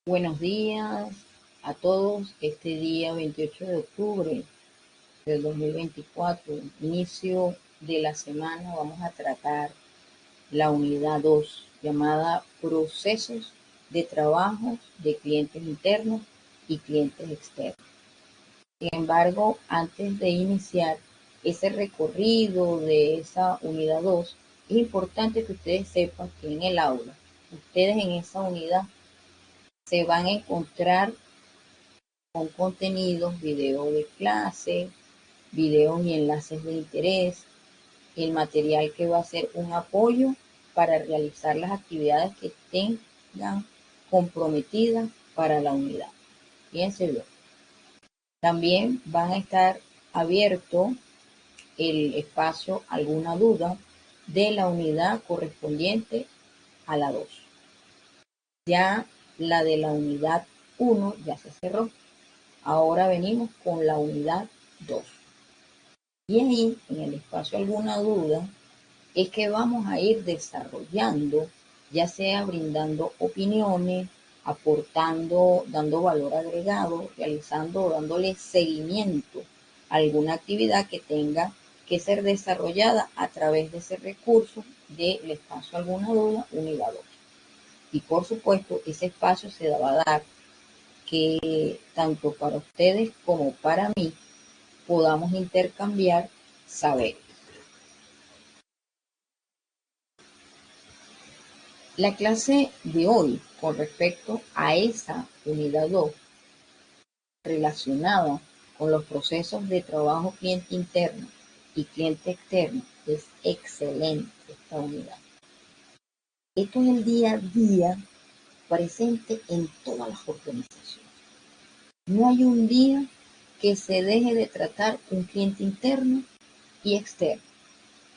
Buenos días a todos. Este día 28 de octubre del 2024, inicio de la semana, vamos a tratar la unidad 2 llamada Procesos de Trabajo de Clientes Internos y Clientes Externos. Sin embargo, antes de iniciar ese recorrido de esa unidad 2, es importante que ustedes sepan que en el aula, ustedes en esa unidad se van a encontrar con contenidos, video de clase, videos y enlaces de interés, el material que va a ser un apoyo para realizar las actividades que tengan comprometidas para la unidad. Fíjense bien. También van a estar abierto el espacio alguna duda de la unidad correspondiente a la 2. Ya la de la unidad 1 ya se cerró. Ahora venimos con la unidad 2. Y ahí, en el espacio alguna duda, es que vamos a ir desarrollando, ya sea brindando opiniones, aportando, dando valor agregado, realizando o dándole seguimiento a alguna actividad que tenga que ser desarrollada a través de ese recurso del espacio alguna duda, unidad 2. Y por supuesto, ese espacio se va a dar que tanto para ustedes como para mí podamos intercambiar saberes. La clase de hoy con respecto a esa unidad 2 relacionada con los procesos de trabajo cliente interno y cliente externo es excelente esta unidad. Esto es el día a día presente en todas las organizaciones. No hay un día que se deje de tratar un cliente interno y externo.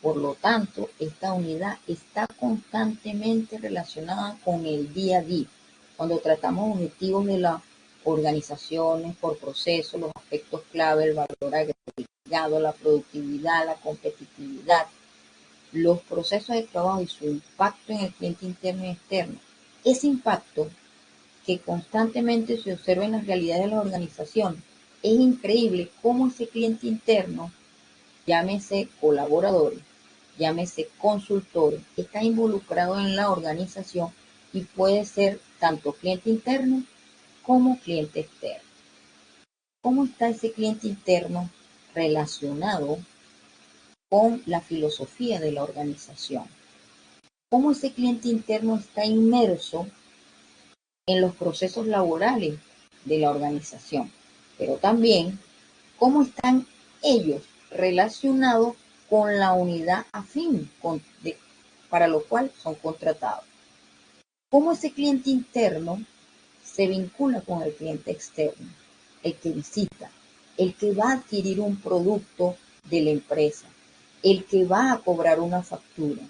Por lo tanto, esta unidad está constantemente relacionada con el día a día. Cuando tratamos objetivos de las organizaciones por proceso, los aspectos clave, el valor agregado, la productividad, la competitividad, los procesos de trabajo y su impacto en el cliente interno y externo. Ese impacto que constantemente se observa en las realidades de la organización, es increíble cómo ese cliente interno, llámese colaboradores, llámese consultores, está involucrado en la organización y puede ser tanto cliente interno como cliente externo. ¿Cómo está ese cliente interno relacionado con la filosofía de la organización? ¿Cómo ese cliente interno está inmerso en los procesos laborales de la organización? Pero también, ¿cómo están ellos relacionados con la unidad afín para lo cual son contratados? ¿Cómo ese cliente interno se vincula con el cliente externo? El que visita, el que va a adquirir un producto de la empresa, el que va a cobrar una factura,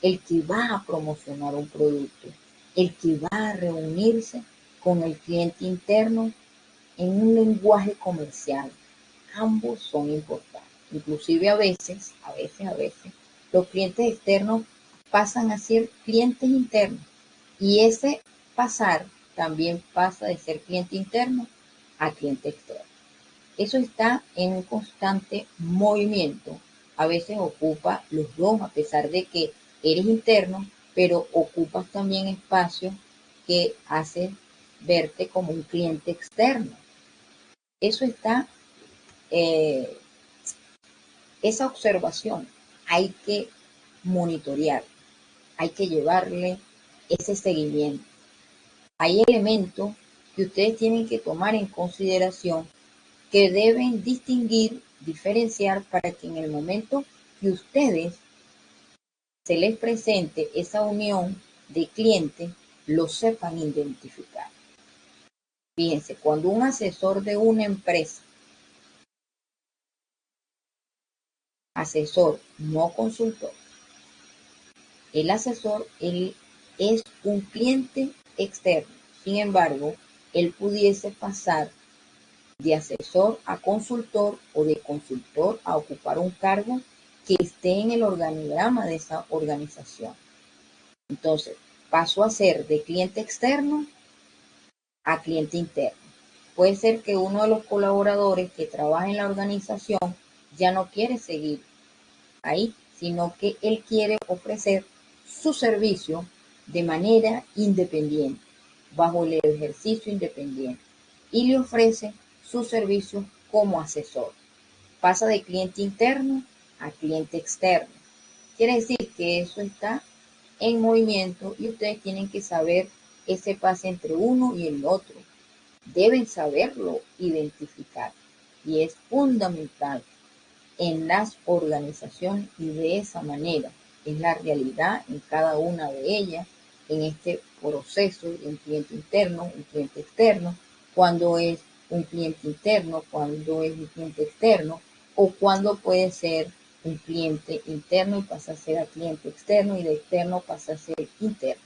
el que va a promocionar un producto, el que va a reunirse con el cliente interno en un lenguaje comercial. Ambos son importantes. Inclusive a veces, los clientes externos pasan a ser clientes internos. Y ese pasar también pasa de ser cliente interno a cliente externo. Eso está en un constante movimiento. A veces ocupa los dos, a pesar de que eres interno, pero ocupas también espacios que hacen verte como un cliente externo. Eso está, esa observación hay que monitorear, hay que llevarle ese seguimiento. Hay elementos que ustedes tienen que tomar en consideración que deben distinguir, diferenciar para que en el momento que ustedes se les presente esa unión de clientes, lo sepan identificar. Fíjense, cuando un asesor de una empresa, asesor, no consultor, el asesor, él es un cliente externo. Sin embargo, él pudiese pasar de asesor a consultor o de consultor a ocupar un cargo que esté en el organigrama de esa organización. Entonces, paso a ser de cliente externo a cliente interno. Puede ser que uno de los colaboradores que trabaja en la organización ya no quiere seguir ahí, sino que él quiere ofrecer su servicio de manera independiente, bajo el ejercicio independiente, y le ofrece sus servicios como asesor. Pasa de cliente interno a cliente externo. Quiere decir que eso está en movimiento y ustedes tienen que saber ese pase entre uno y el otro. Deben saberlo identificar y es fundamental en las organizaciones y de esa manera es la realidad en cada una de ellas, en este proceso de un cliente interno, un cliente externo, cuando es un cliente interno, cuando es un cliente externo o cuando puede ser un cliente interno y pasa a ser a cliente externo y de externo pasa a ser interno.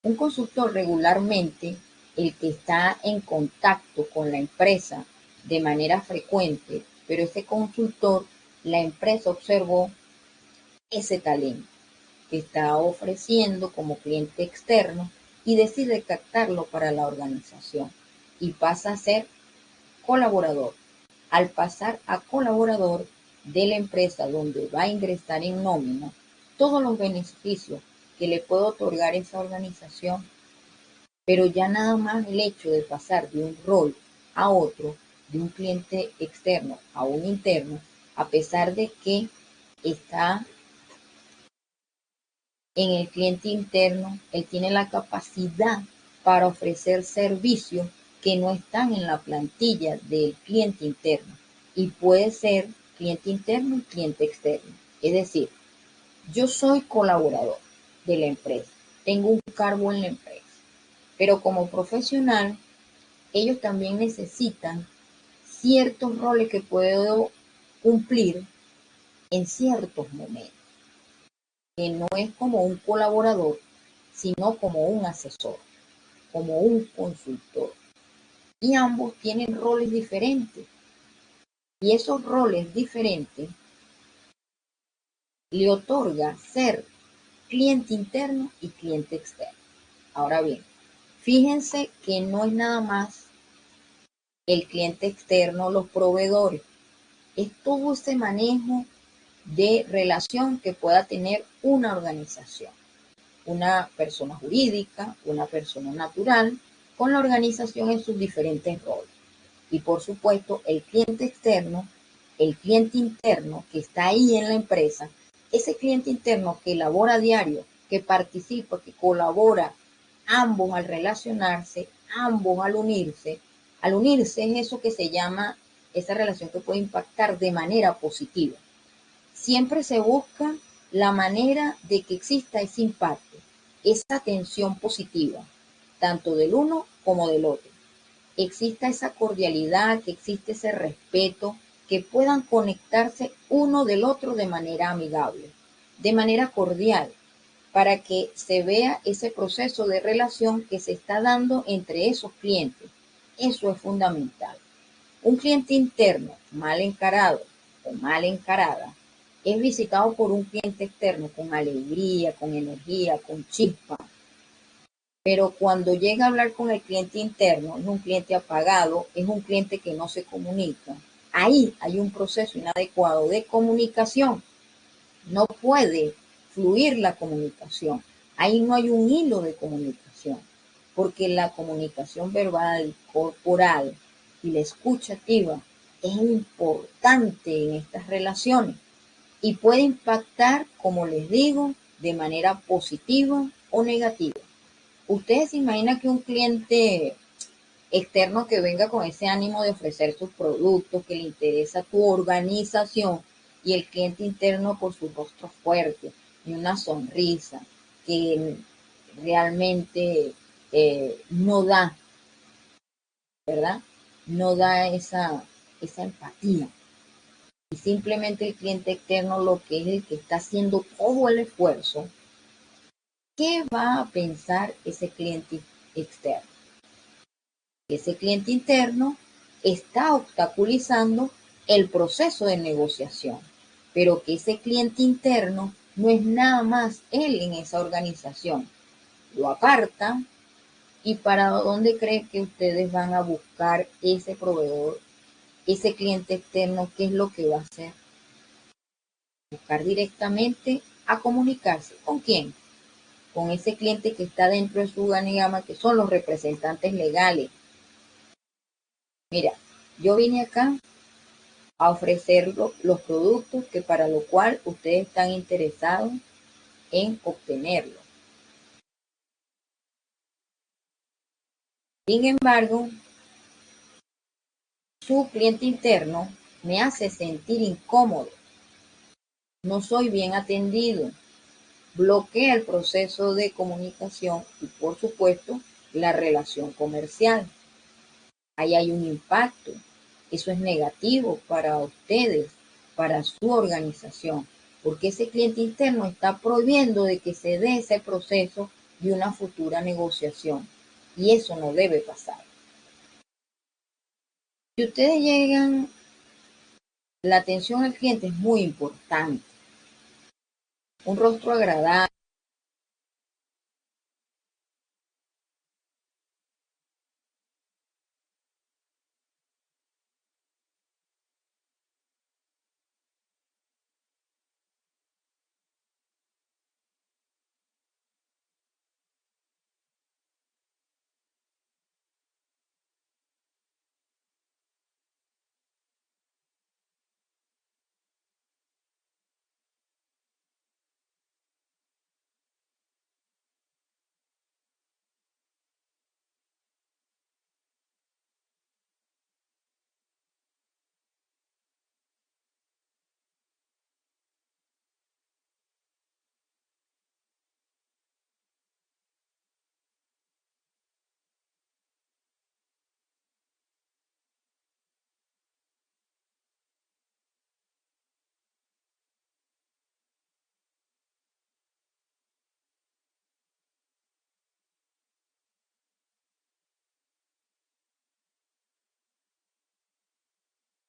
Un consultor regularmente, el que está en contacto con la empresa de manera frecuente, pero ese consultor, la empresa observó ese talento que está ofreciendo como cliente externo y decide captarlo para la organización y pasa a ser colaborador. Al pasar a colaborador de la empresa donde va a ingresar en nómina, todos los beneficios que le puede otorgar esa organización, pero ya nada más el hecho de pasar de un rol a otro, de un cliente externo a un interno, a pesar de que está en el cliente interno, él tiene la capacidad para ofrecer servicios que no están en la plantilla del cliente interno y puede ser cliente interno y cliente externo. Es decir, yo soy colaborador de la empresa, tengo un cargo en la empresa, pero como profesional, ellos también necesitan ciertos roles que puedo cumplir en ciertos momentos, que no es como un colaborador, sino como un asesor, como un consultor. Y ambos tienen roles diferentes. Y esos roles diferentes le otorga ser cliente interno y cliente externo. Ahora bien, fíjense que no es nada más el cliente externo, los proveedores, es todo ese manejo de relación que pueda tener una organización, una persona jurídica, una persona natural, con la organización en sus diferentes roles. Y por supuesto, el cliente interno que está ahí en la empresa, ese cliente interno que elabora a diario, que participa, que colabora, ambos al relacionarse, ambos al unirse es eso que se llama esa relación que puede impactar de manera positiva. Siempre se busca la manera de que exista ese impacto, esa atención positiva, tanto del uno como del otro. Exista esa cordialidad, que existe ese respeto, que puedan conectarse uno del otro de manera amigable, de manera cordial, para que se vea ese proceso de relación que se está dando entre esos clientes. Eso es fundamental. Un cliente interno mal encarado o mal encarada es visitado por un cliente externo con alegría, con energía, con chispa. Pero cuando llega a hablar con el cliente interno, es un cliente apagado, es un cliente que no se comunica. Ahí hay un proceso inadecuado de comunicación. No puede fluir la comunicación. Ahí no hay un hilo de comunicación, porque la comunicación verbal, corporal y la escucha activa es importante en estas relaciones y puede impactar, como les digo, de manera positiva o negativa. Ustedes se imaginan que un cliente externo que venga con ese ánimo de ofrecer sus productos, que le interesa tu organización, y el cliente interno por su rostro fuerte y una sonrisa que realmente no da, ¿verdad? No da esa empatía. Y simplemente el cliente externo lo que es el que está haciendo todo el esfuerzo. ¿Qué va a pensar ese cliente externo? Ese cliente interno está obstaculizando el proceso de negociación, pero que ese cliente interno no es nada más él en esa organización. Lo aparta, ¿Y para dónde cree que ustedes van a buscar ese proveedor, ese cliente externo? ¿Qué es lo que va a hacer? Buscar directamente a comunicarse. ¿Con quién? Con ese cliente que está dentro de su organigrama, que son los representantes legales. Mira, yo vine acá a ofrecer los productos que para lo cual ustedes están interesados en obtenerlo. Sin embargo, su cliente interno me hace sentir incómodo, no soy bien atendido, bloquea el proceso de comunicación y, por supuesto, la relación comercial. Ahí hay un impacto. Eso es negativo para ustedes, para su organización, porque ese cliente interno está prohibiendo de que se dé ese proceso de una futura negociación. Y eso no debe pasar. Si ustedes llegan, la atención al cliente es muy importante. Un rostro agradable.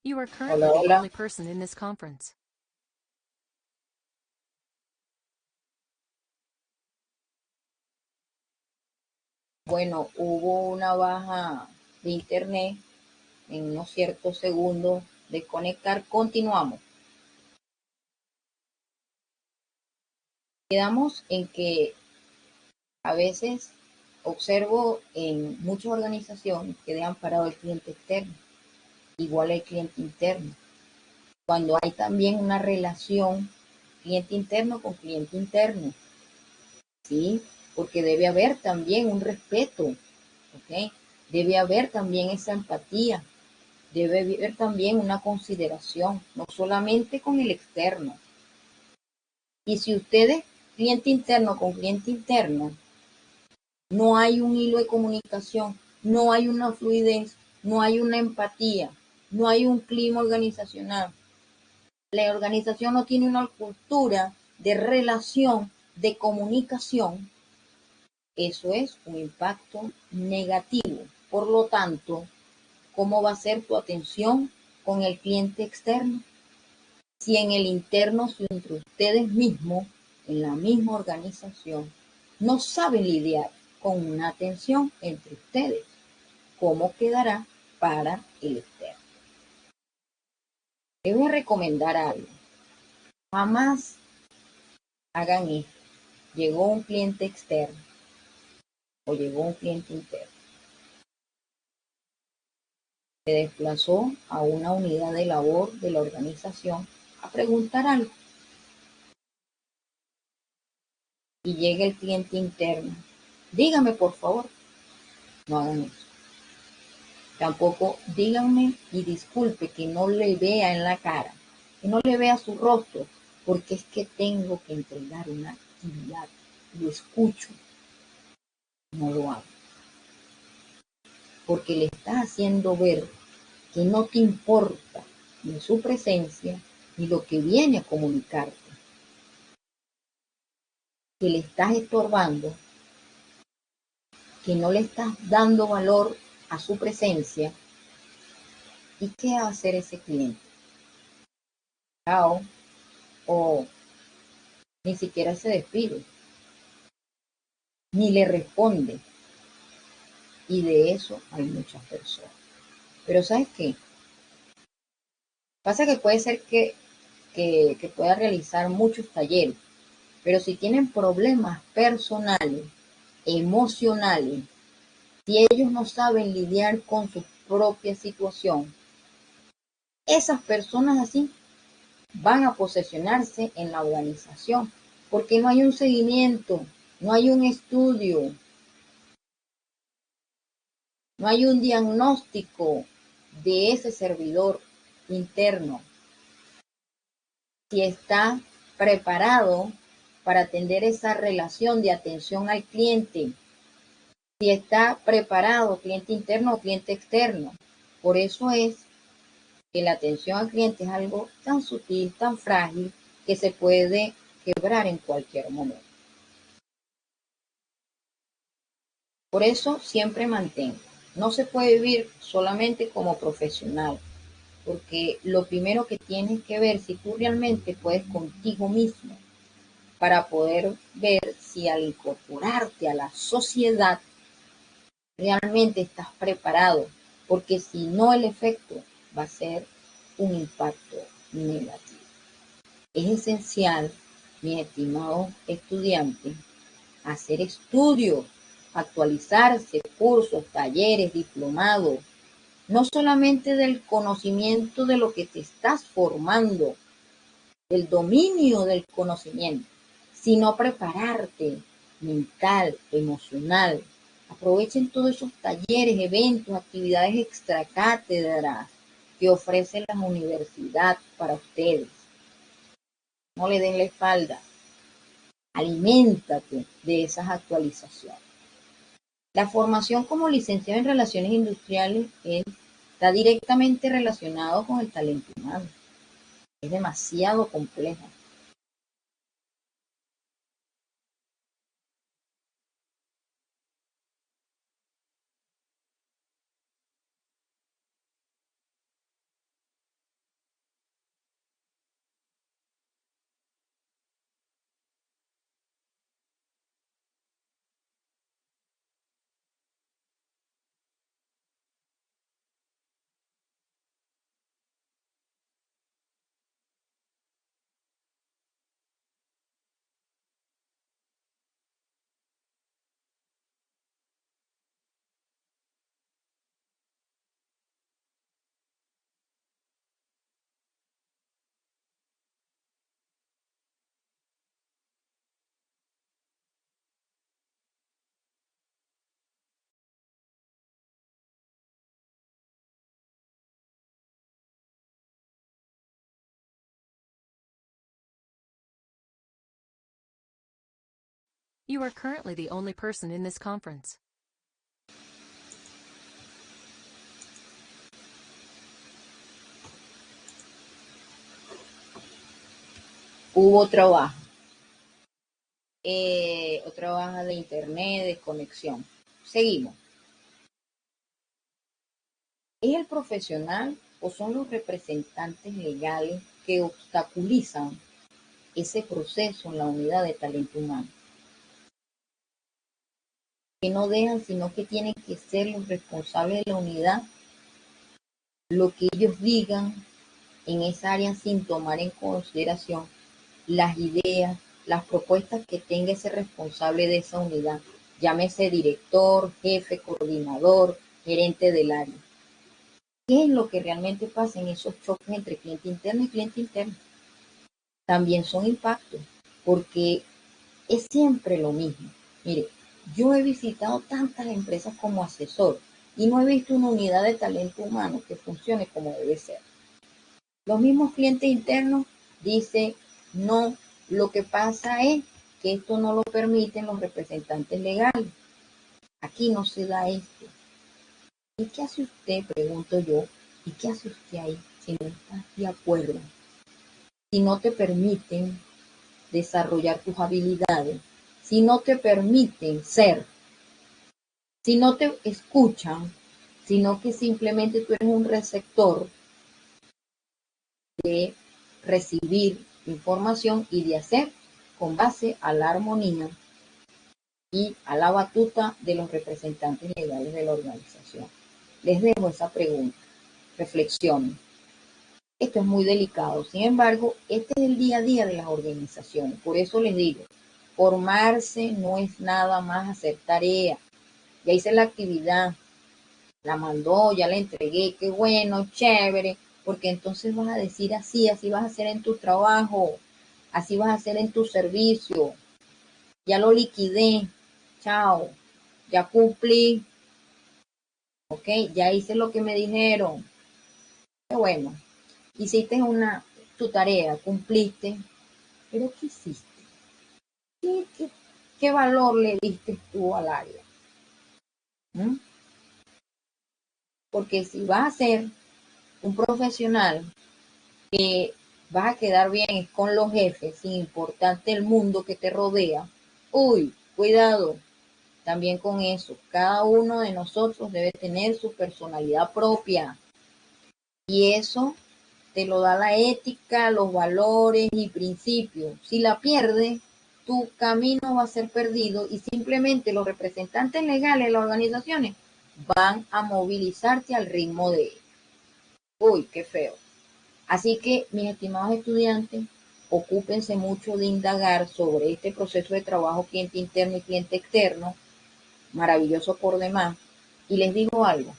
You are currently Hola, the hola. only person in this conference. Bueno, hubo una baja de internet en unos ciertos segundos de conectar. Continuamos. Quedamos en que a veces observo en muchas organizaciones que dejan parado el cliente externo, igual el cliente interno. Cuando hay también una relación cliente interno con cliente interno, ¿sí? Porque debe haber también un respeto, ¿ok? Debe haber también esa empatía, debe haber también una consideración, no solamente con el externo. Y si ustedes, cliente interno con cliente interno, no hay un hilo de comunicación, no hay una fluidez, no hay una empatía, no hay un clima organizacional. La organización no tiene una cultura de relación, de comunicación. Eso es un impacto negativo. Por lo tanto, ¿cómo va a ser tu atención con el cliente externo? Si en el interno, si entre ustedes mismos, en la misma organización, no saben lidiar con una atención entre ustedes, ¿cómo quedará para el externo? Les voy a recomendar algo. Jamás hagan esto. Llegó un cliente externo o llegó un cliente interno. Se desplazó a una unidad de labor de la organización a preguntar algo. Y llega el cliente interno. Dígame, por favor. No hagan eso. Tampoco díganme y disculpe que no le vea en la cara, que no le vea su rostro, porque es que tengo que entregar una actividad. Lo escucho, no lo hago. Porque le estás haciendo ver que no te importa ni su presencia ni lo que viene a comunicarte. Que le estás estorbando, que no le estás dando valor a su presencia. ¿Y qué va a hacer ese cliente? Chao, o ni siquiera se despide, ni le responde. Y de eso hay muchas personas. Pero ¿sabes qué? Pasa que puede ser que pueda realizar muchos talleres, pero si tienen problemas personales, emocionales, si ellos no saben lidiar con su propia situación, esas personas así van a posesionarse en la organización, porque no hay un seguimiento, no hay un estudio, no hay un diagnóstico de ese servidor interno, si está preparado para atender esa relación de atención al cliente, si está preparado cliente interno o cliente externo. Por eso es que la atención al cliente es algo tan sutil, tan frágil, que se puede quebrar en cualquier momento. Por eso siempre mantengo, no se puede vivir solamente como profesional, porque lo primero que tienes que ver si tú realmente puedes contigo mismo para poder ver si al incorporarte a la sociedad realmente estás preparado, porque si no el efecto va a ser un impacto negativo. Es esencial, mi estimado estudiante, hacer estudios, actualizarse, cursos, talleres, diplomados, no solamente del conocimiento de lo que te estás formando, del dominio del conocimiento, sino prepararte mental, emocional. Aprovechen todos esos talleres, eventos, actividades extracátedras que ofrece la universidad para ustedes. No le den la espalda. Aliméntate de esas actualizaciones. La formación como licenciado en Relaciones Industriales está directamente relacionado con el talento humano. Es demasiado complejo. You are currently the only person in this conference. Hubo trabajo. Otra baja de internet, de conexión. Seguimos. ¿Es el profesional o son los representantes legales que obstaculizan ese proceso en la unidad de talento humano? Que no dejan, sino que tienen que ser los responsables de la unidad, lo que ellos digan en esa área sin tomar en consideración las ideas, las propuestas que tenga ese responsable de esa unidad, llámese director, jefe, coordinador, gerente del área. ¿Qué es lo que realmente pasa en esos choques entre cliente interno y cliente interno? También son impactos, porque es siempre lo mismo. Mire, yo he visitado tantas empresas como asesor y no he visto una unidad de talento humano que funcione como debe ser. Los mismos clientes internos dicen, no, lo que pasa es que esto no lo permiten los representantes legales. Aquí no se da esto. ¿Y qué hace usted? Pregunto yo. ¿Y qué hace usted ahí si no está de acuerdo? Si no te permiten desarrollar tus habilidades, si no te permiten ser, si no te escuchan, sino que simplemente tú eres un receptor de recibir información y de hacer con base a la armonía y a la batuta de los representantes legales de la organización. Les dejo esa pregunta. Reflexionen. Esto es muy delicado. Sin embargo, este es el día a día de las organizaciones. Por eso les digo, formarse no es nada más hacer tarea. Ya hice la actividad, la mandó, ya la entregué, qué bueno, chévere, porque entonces vas a decir así, así vas a hacer en tu trabajo, así vas a hacer en tu servicio. Ya lo liquidé, chao, ya cumplí, ok, ya hice lo que me dijeron. Qué bueno, hiciste tu tarea, cumpliste, pero ¿qué hiciste? ¿Qué valor le diste tú al área? ¿Mm? Porque si vas a ser un profesional que vas a quedar bien con los jefes, sin importarte el mundo que te rodea, uy, cuidado, también con eso. Cada uno de nosotros debe tener su personalidad propia y eso te lo da la ética, los valores y principios. Si la pierdes, tu camino va a ser perdido y simplemente los representantes legales de las organizaciones van a movilizarte al ritmo de ellos. Uy, qué feo. Así que, mis estimados estudiantes, ocúpense mucho de indagar sobre este proceso de trabajo cliente interno y cliente externo, maravilloso por demás. Y les digo algo,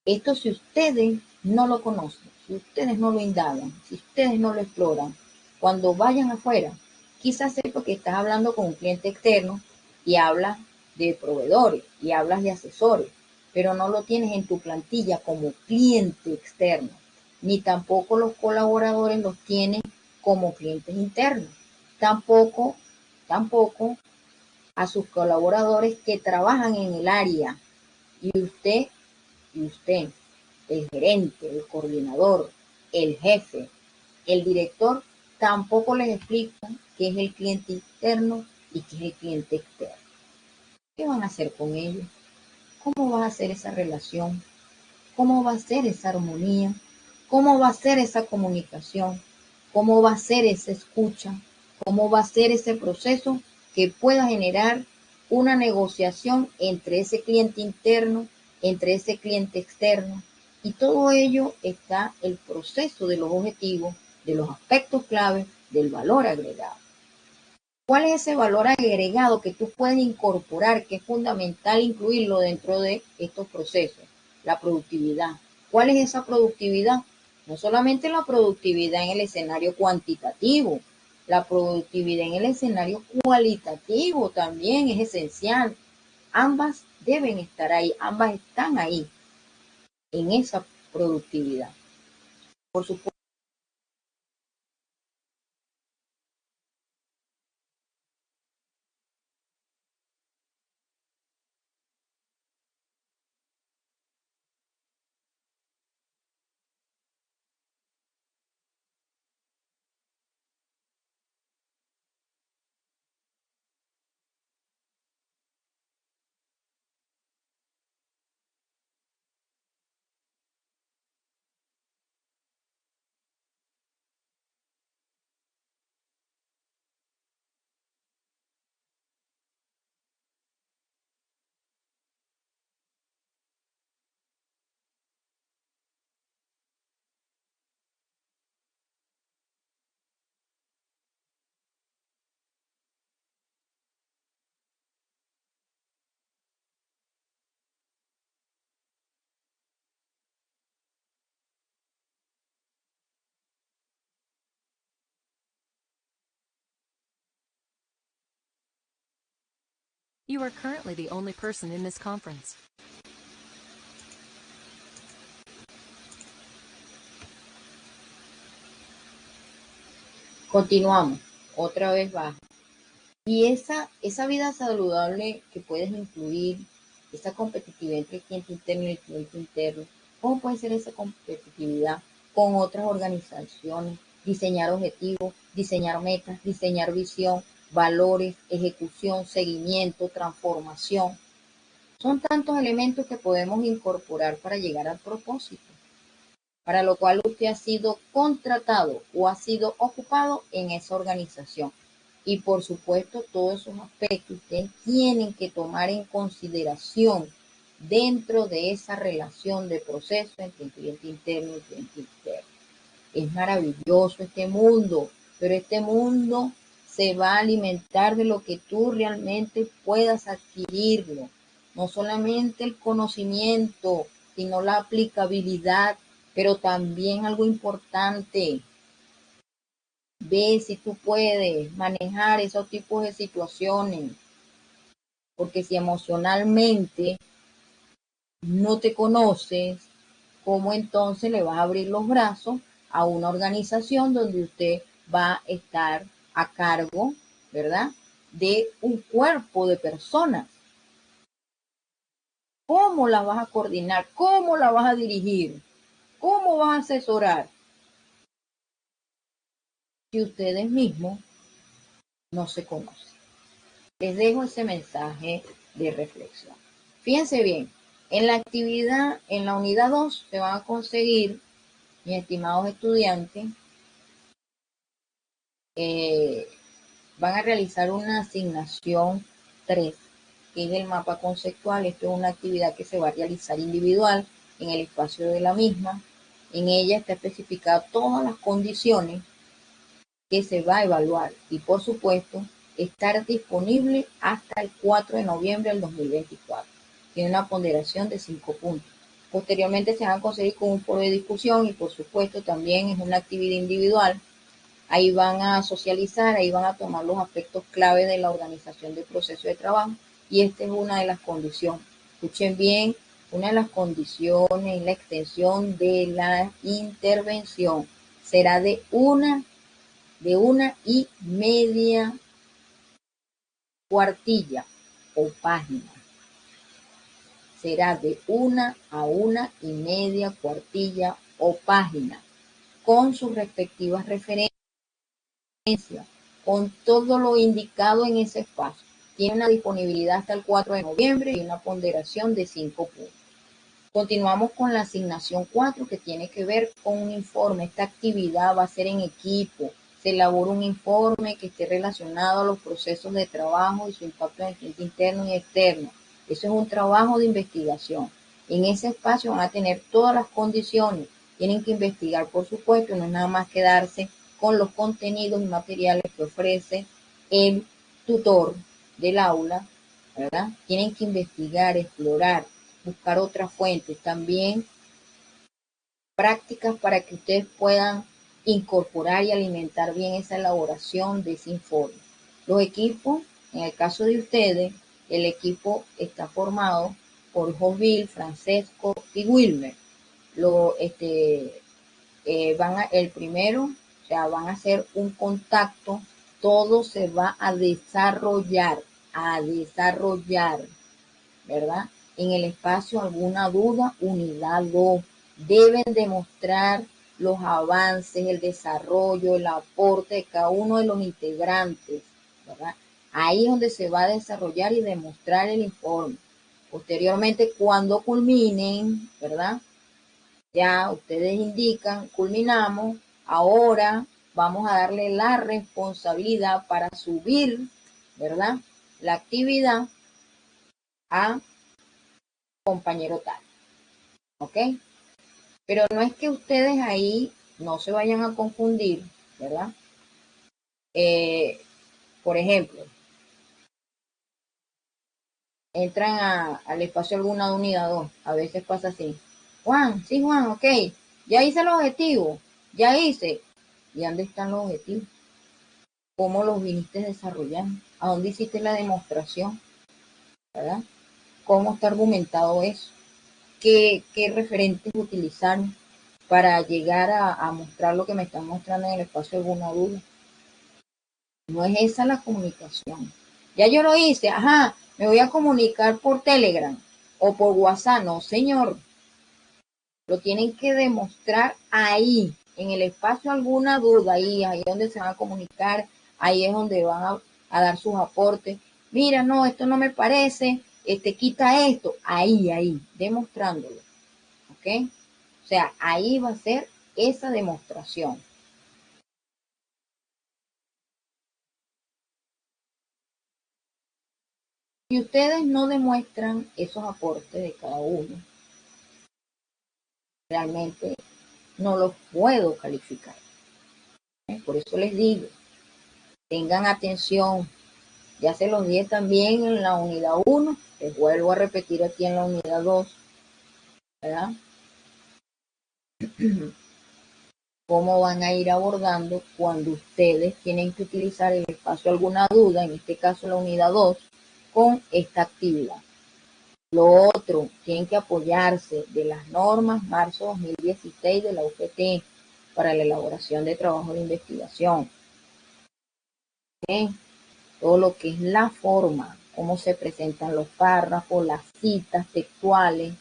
esto si ustedes no lo conocen, si ustedes no lo indagan, si ustedes no lo exploran, cuando vayan afuera, quizás sea porque estás hablando con un cliente externo y hablas de proveedores y hablas de asesores, pero no lo tienes en tu plantilla como cliente externo, ni tampoco los colaboradores los tienes como clientes internos, tampoco a sus colaboradores que trabajan en el área y usted, el gerente, el coordinador, el jefe, el director, tampoco les explica qué es el cliente interno y qué es el cliente externo. ¿Qué van a hacer con ellos? ¿Cómo va a ser esa relación? ¿Cómo va a ser esa armonía? ¿Cómo va a ser esa comunicación? ¿Cómo va a ser esa escucha? ¿Cómo va a ser ese proceso que pueda generar una negociación entre ese cliente interno, entre ese cliente externo? Y todo ello está el proceso de los objetivos, de los aspectos claves, del valor agregado. ¿Cuál es ese valor agregado que tú puedes incorporar, que es fundamental incluirlo dentro de estos procesos? La productividad. ¿Cuál es esa productividad? No solamente la productividad en el escenario cuantitativo, la productividad en el escenario cualitativo también es esencial. Ambas deben estar ahí, ambas están ahí, en esa productividad. Por supuesto. You are currently the only person in this conference. Continuamos. Otra vez baja. Y esa vida saludable que puedes incluir, esa competitividad entre el cliente interno y el cliente interno, ¿cómo puede ser esa competitividad con otras organizaciones? Diseñar objetivos, diseñar metas, diseñar visión, valores, ejecución, seguimiento, transformación. Son tantos elementos que podemos incorporar para llegar al propósito, para lo cual usted ha sido contratado o ha sido ocupado en esa organización. Y por supuesto, todos esos aspectos ustedes tienen que tomar en consideración dentro de esa relación de proceso entre el cliente interno y el cliente externo. Es maravilloso este mundo, pero este mundo se va a alimentar de lo que tú realmente puedas adquirirlo. No solamente el conocimiento, sino la aplicabilidad, pero también algo importante. Ve si tú puedes manejar esos tipos de situaciones, porque si emocionalmente no te conoces, ¿cómo entonces le vas a abrir los brazos a una organización donde usted va a estar a cargo, ¿verdad?, de un cuerpo de personas? ¿Cómo la vas a coordinar? ¿Cómo la vas a dirigir? ¿Cómo vas a asesorar si ustedes mismos no se conocen? Les dejo ese mensaje de reflexión. Fíjense bien, en la actividad, en la unidad 2 se van a conseguir, mis estimados estudiantes, van a realizar una asignación 3, que es el mapa conceptual. Esto es una actividad que se va a realizar individual en el espacio de la misma. En ella está especificada todas las condiciones que se va a evaluar y, por supuesto, estar disponible hasta el 4 de noviembre del 2024. Tiene una ponderación de 5 puntos. Posteriormente se van a conseguir con un foro de discusión y, por supuesto, también es una actividad individual. Ahí van a socializar, ahí van a tomar los aspectos clave de la organización del proceso de trabajo, y esta es una de las condiciones. Escuchen bien, una de las condiciones es la extensión de la intervención. Será de una y media cuartilla o página. Será de una y media cuartilla o página, con sus respectivas referencias, con todo lo indicado en ese espacio. Tiene una disponibilidad hasta el 4 de noviembre y una ponderación de 5 puntos. Continuamos con la asignación 4, que tiene que ver con un informe. Esta actividad va a ser en equipo. Se elabora un informe que esté relacionado a los procesos de trabajo y su impacto en el cliente interno y externo. Eso es un trabajo de investigación. En ese espacio van a tener todas las condiciones. Tienen que investigar, por supuesto, no es nada más quedarse con los contenidos y materiales que ofrece el tutor del aula, ¿verdad? Tienen que investigar, explorar, buscar otras fuentes, también prácticas para que ustedes puedan incorporar y alimentar bien esa elaboración de ese informe. Los equipos, en el caso de ustedes, el equipo está formado por Jovil, Francesco y Wilmer. El primero, o sea, van a hacer un contacto, todo se va a desarrollar, ¿verdad? En el espacio alguna duda, unidad 2. Deben demostrar los avances, el desarrollo, el aporte de cada uno de los integrantes, ¿verdad? Ahí es donde se va a desarrollar y demostrar el informe. Posteriormente, cuando culminen, ¿verdad?, ya ustedes indican, culminamos, ahora vamos a darle la responsabilidad para subir, ¿verdad?, la actividad a compañero tal, ¿ok? Pero no es que ustedes ahí no se vayan a confundir, ¿verdad? Por ejemplo, entran al espacio alguna de unidad 2, a veces pasa así. Juan, sí Juan, ok, ya hice los objetivos, ya hice. ¿Y dónde están los objetivos? ¿Cómo los viniste desarrollando? ¿A dónde hiciste la demostración? ¿Verdad? ¿Cómo está argumentado eso? ¿Qué referentes utilizaron para llegar a mostrar lo que me están mostrando en el espacio? ¿Alguna duda? No es esa la comunicación. Ya yo lo hice, ajá, me voy a comunicar por Telegram o por WhatsApp. No, señor. Lo tienen que demostrar ahí, en el espacio. Alguna duda, ahí es donde se van a comunicar, ahí es donde van a dar sus aportes. Mira, no, esto no me parece, quita esto, ahí, demostrándolo. ¿Ok? O sea, ahí va a ser esa demostración. Si ustedes no demuestran esos aportes de cada uno, realmente no los puedo calificar. Por eso les digo, tengan atención. Ya se los dije también en la unidad 1, les vuelvo a repetir aquí en la unidad 2, ¿verdad? Cómo van a ir abordando cuando ustedes tienen que utilizar el espacio alguna duda, en este caso la unidad 2, con esta actividad. Lo otro, tienen que apoyarse de las normas marzo 2016 de la UPT para la elaboración de trabajo de investigación. ¿Okay? Todo lo que es la forma, cómo se presentan los párrafos, las citas textuales,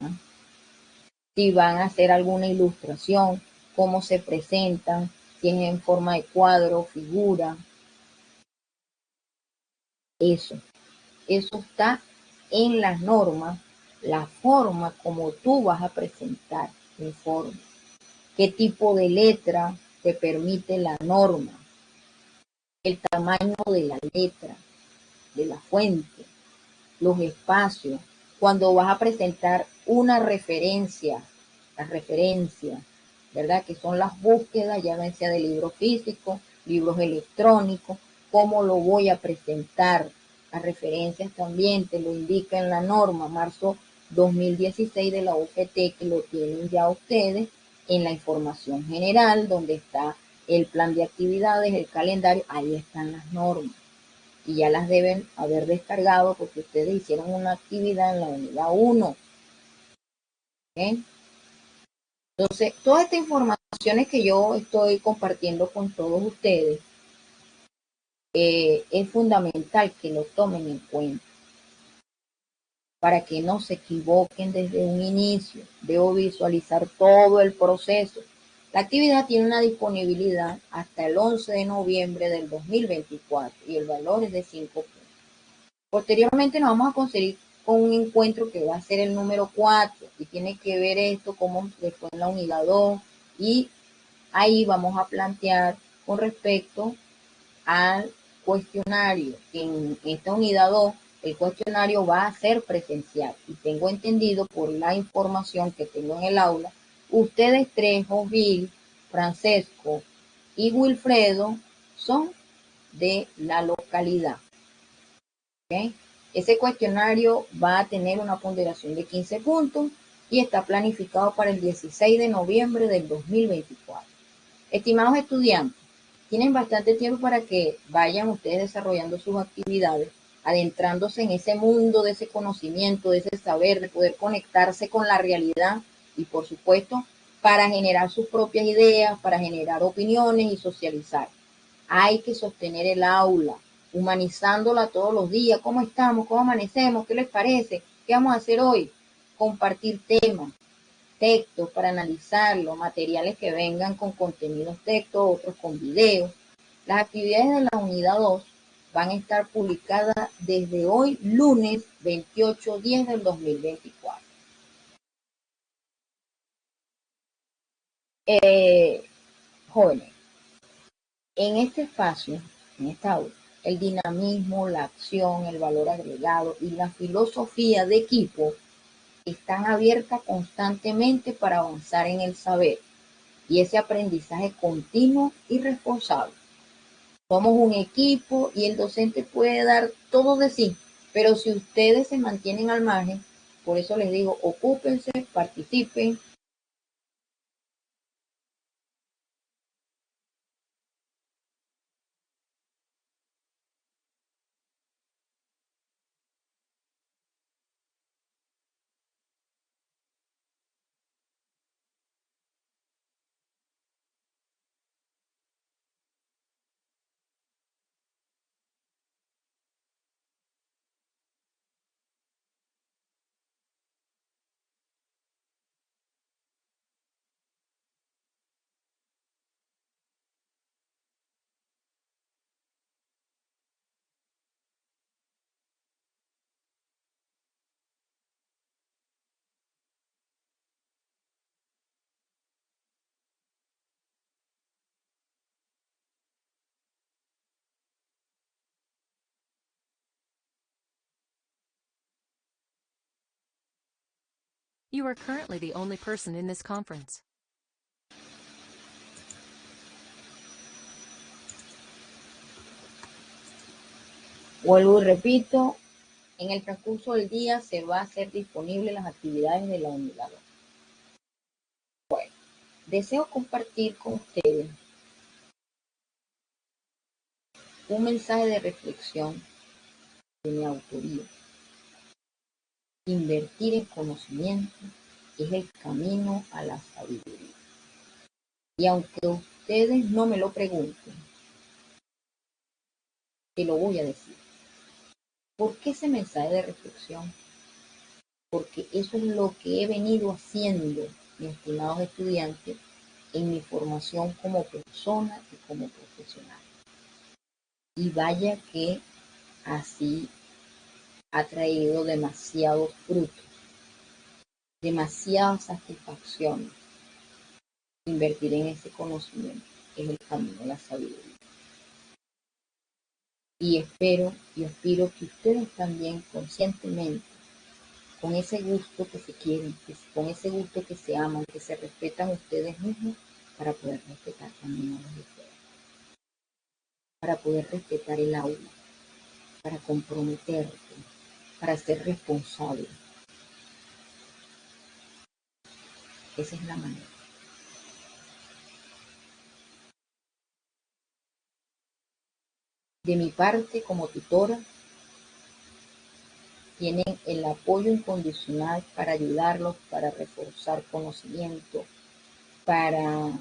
¿no? Si van a hacer alguna ilustración, cómo se presentan, si es en forma de cuadro, figura. Eso está en las normas, la forma como tú vas a presentar el informe, qué tipo de letra te permite la norma, el tamaño de la letra, de la fuente, los espacios, cuando vas a presentar una referencia, las referencias, ¿verdad? Que son las búsquedas, ya sea de libros físicos, libros electrónicos, cómo lo voy a presentar. Las referencias también te lo indica en la norma marzo 2016 de la UPT, que lo tienen ya ustedes en la información general, donde está el plan de actividades, el calendario, ahí están las normas. Y ya las deben haber descargado porque ustedes hicieron una actividad en la unidad 1. ¿Okay? Entonces, todas estas informaciones que yo estoy compartiendo con todos ustedes, es fundamental que lo tomen en cuenta para que no se equivoquen desde un inicio. Debo visualizar todo el proceso. La actividad tiene una disponibilidad hasta el 11 de noviembre del 2024 y el valor es de 5 puntos. Posteriormente nos vamos a conseguir con un encuentro que va a ser el número 4 y tiene que ver esto como después en la unidad 2 y ahí vamos a plantear con respecto al cuestionario. En esta unidad 2 el cuestionario va a ser presencial y tengo entendido por la información que tengo en el aula, ustedes tres, Josville, Francesco y Wilfredo, son de la localidad. ¿Okay? Ese cuestionario va a tener una ponderación de 15 puntos y está planificado para el 16 de noviembre del 2024. Estimados estudiantes, tienen bastante tiempo para que vayan ustedes desarrollando sus actividades, adentrándose en ese mundo de ese conocimiento, de ese saber, de poder conectarse con la realidad y, por supuesto, para generar sus propias ideas, para generar opiniones y socializar. Hay que sostener el aula, humanizándola todos los días. ¿Cómo estamos? ¿Cómo amanecemos? ¿Qué les parece? ¿Qué vamos a hacer hoy? Compartir temas, textos para analizarlo, materiales que vengan con contenidos textos, otros con videos. Las actividades de la unidad 2 van a estar publicadas desde hoy, lunes 28/10 del 2024. Jóvenes, en este espacio, en esta aula, el dinamismo, la acción, el valor agregado y la filosofía de equipo están abiertas constantemente para avanzar en el saber y ese aprendizaje continuo y responsable. Somos un equipo y el docente puede dar todo de sí, pero si ustedes se mantienen al margen, por eso les digo, ocúpense, participen. You are currently the only person in this conference. Vuelvo y repito, en el transcurso del día se va a hacer disponible las actividades de la unidad. Bueno, deseo compartir con ustedes un mensaje de reflexión de mi autoría. Invertir en conocimiento es el camino a la sabiduría. Y aunque ustedes no me lo pregunten, te lo voy a decir. ¿Por qué ese mensaje de reflexión? Porque eso es lo que he venido haciendo, mis estimados estudiantes, en mi formación como persona y como profesional. Y vaya que así ha traído demasiados frutos, demasiadas satisfacciones. Invertir en ese conocimiento es el camino a la sabiduría. Y espero y aspiro que ustedes también conscientemente, con ese gusto que se quieren, con ese gusto que se aman, que se respetan ustedes mismos, para poder respetar también a los de ustedes, para poder respetar el aula, para comprometerte, para ser responsable. Esa es la manera. De mi parte, como tutora, tienen el apoyo incondicional para ayudarlos, para reforzar conocimiento, para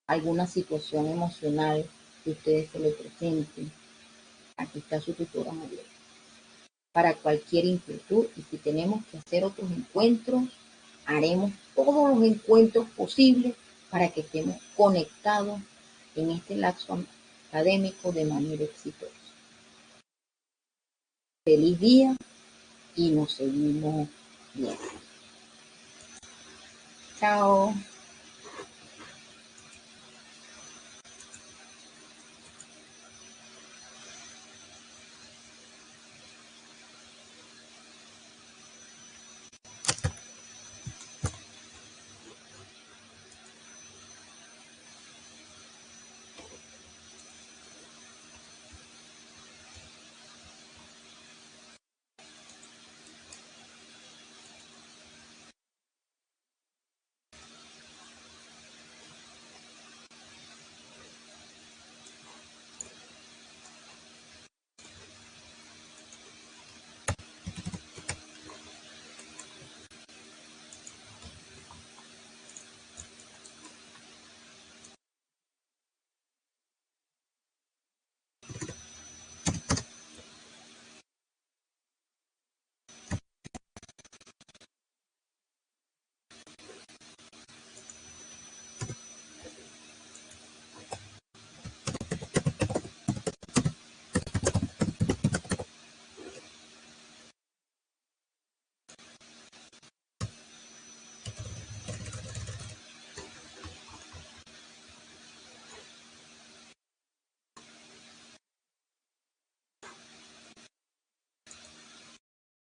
alguna situación emocional que ustedes se les presenten. Aquí está su tutora María. Para cualquier inquietud, y si tenemos que hacer otros encuentros, haremos todos los encuentros posibles para que estemos conectados en este lapso académico de manera exitosa. Feliz día y nos seguimos viendo. Chao.